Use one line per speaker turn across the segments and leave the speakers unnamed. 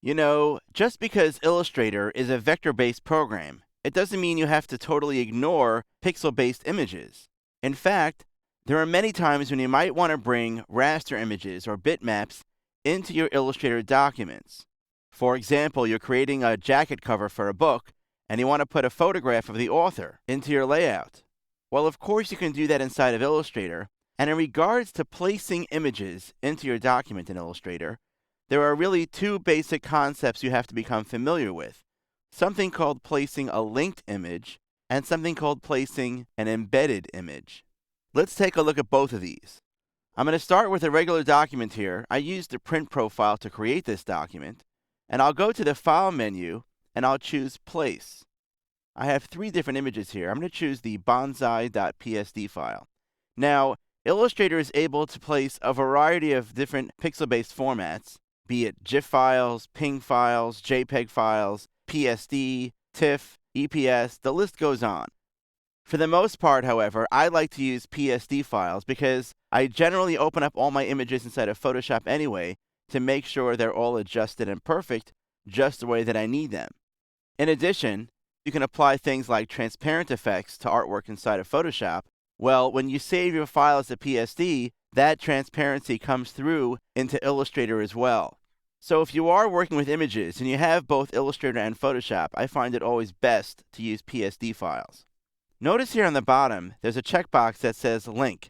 Just because Illustrator is a vector-based program, it doesn't mean you have to totally ignore pixel-based images. In fact, there are many times when you might want to bring raster images or bitmaps into your Illustrator documents. For example, you're creating a jacket cover for a book, and you want to put a photograph of the author into your layout. Well, of course you can do that inside of Illustrator, and in regards to placing images into your document in Illustrator, there are really two basic concepts you have to become familiar with. Something called placing a linked image and something called placing an embedded image. Let's take a look at both of these. I'm going to start with a regular document here. I used the print profile to create this document, and I'll go to the File menu and I'll choose Place. I have three different images here. I'm going to choose the bonsai.psd file. Now, Illustrator is able to place a variety of different pixel-based formats, be it GIF files, PNG files, JPEG files, PSD, TIFF, EPS, the list goes on. For the most part, however, I like to use PSD files because I generally open up all my images inside of Photoshop anyway to make sure they're all adjusted and perfect just the way that I need them. In addition, you can apply things like transparent effects to artwork inside of Photoshop. Well, when you save your file as a PSD, that transparency comes through into Illustrator as well. So if you are working with images and you have both Illustrator and Photoshop, I find it always best to use PSD files. Notice here on the bottom, there's a checkbox that says Link.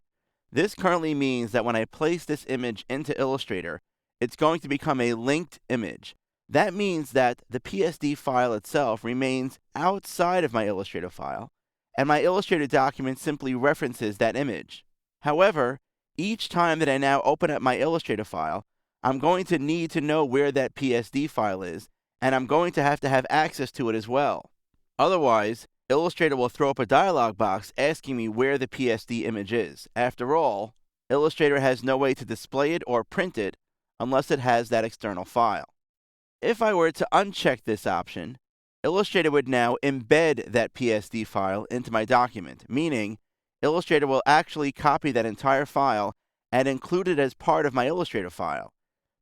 This currently means that when I place this image into Illustrator, it's going to become a linked image. That means that the PSD file itself remains outside of my Illustrator file, and my Illustrator document simply references that image. However, each time that I now open up my Illustrator file, I'm going to need to know where that PSD file is, and I'm going to have access to it as well. Otherwise, Illustrator will throw up a dialog box asking me where the PSD image is. After all, Illustrator has no way to display it or print it unless it has that external file. If I were to uncheck this option, Illustrator would now embed that PSD file into my document, meaning Illustrator will actually copy that entire file and include it as part of my Illustrator file.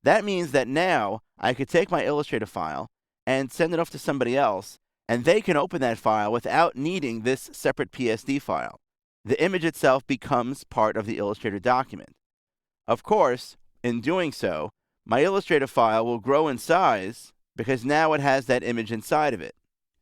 That means that now I could take my Illustrator file and send it off to somebody else, and they can open that file without needing this separate PSD file. The image itself becomes part of the Illustrator document. Of course, in doing so, my Illustrator file will grow in size because now it has that image inside of it.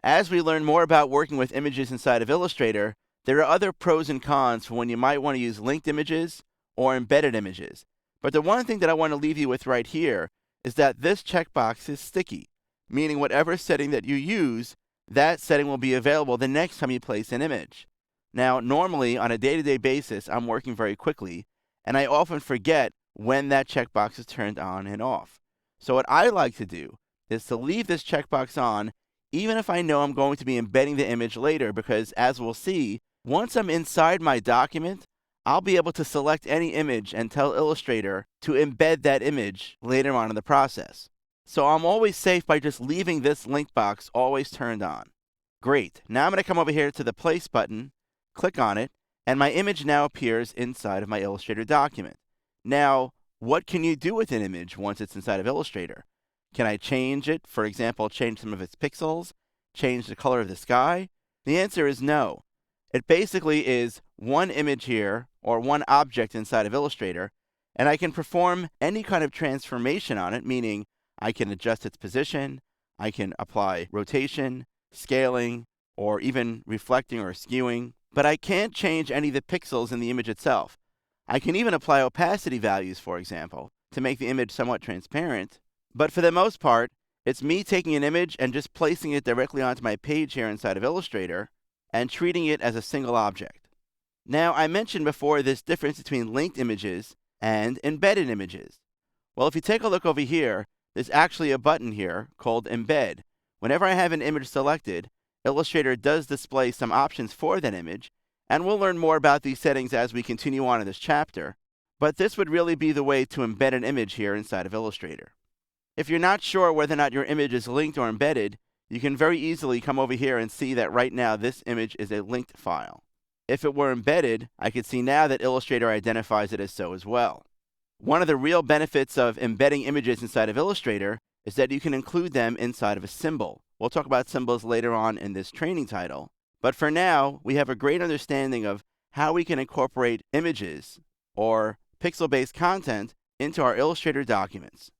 As we learn more about working with images inside of Illustrator, there are other pros and cons for when you might want to use linked images or embedded images. But the one thing that I want to leave you with right here is that this checkbox is sticky, meaning whatever setting that you use, that setting will be available the next time you place an image. Now, normally, on a day-to-day basis, I'm working very quickly, and I often forget when that checkbox is turned on and off. So what I like to do is to leave this checkbox on, even if I know I'm going to be embedding the image later, because as we'll see, once I'm inside my document, I'll be able to select any image and tell Illustrator to embed that image later on in the process. So I'm always safe by just leaving this link box always turned on. Great. Now I'm going to come over here to the Place button, click on it, and my image now appears inside of my Illustrator document. Now, what can you do with an image once it's inside of Illustrator? Can I change it? For example, change some of its pixels? Change the color of the sky? The answer is no. It basically is one image here, or one object inside of Illustrator, and I can perform any kind of transformation on it, meaning I can adjust its position, I can apply rotation, scaling, or even reflecting or skewing, but I can't change any of the pixels in the image itself. I can even apply opacity values, for example, to make the image somewhat transparent, but for the most part, it's me taking an image and just placing it directly onto my page here inside of Illustrator and treating it as a single object. Now, I mentioned before this difference between linked images and embedded images. Well, if you take a look over here, there's actually a button here called Embed. Whenever I have an image selected, Illustrator does display some options for that image, and we'll learn more about these settings as we continue on in this chapter, but this would really be the way to embed an image here inside of Illustrator. If you're not sure whether or not your image is linked or embedded, you can very easily come over here and see that right now this image is a linked file. If it were embedded, I could see now that Illustrator identifies it as so as well. One of the real benefits of embedding images inside of Illustrator is that you can include them inside of a symbol. We'll talk about symbols later on in this training title. But for now, we have a great understanding of how we can incorporate images or pixel-based content into our Illustrator documents.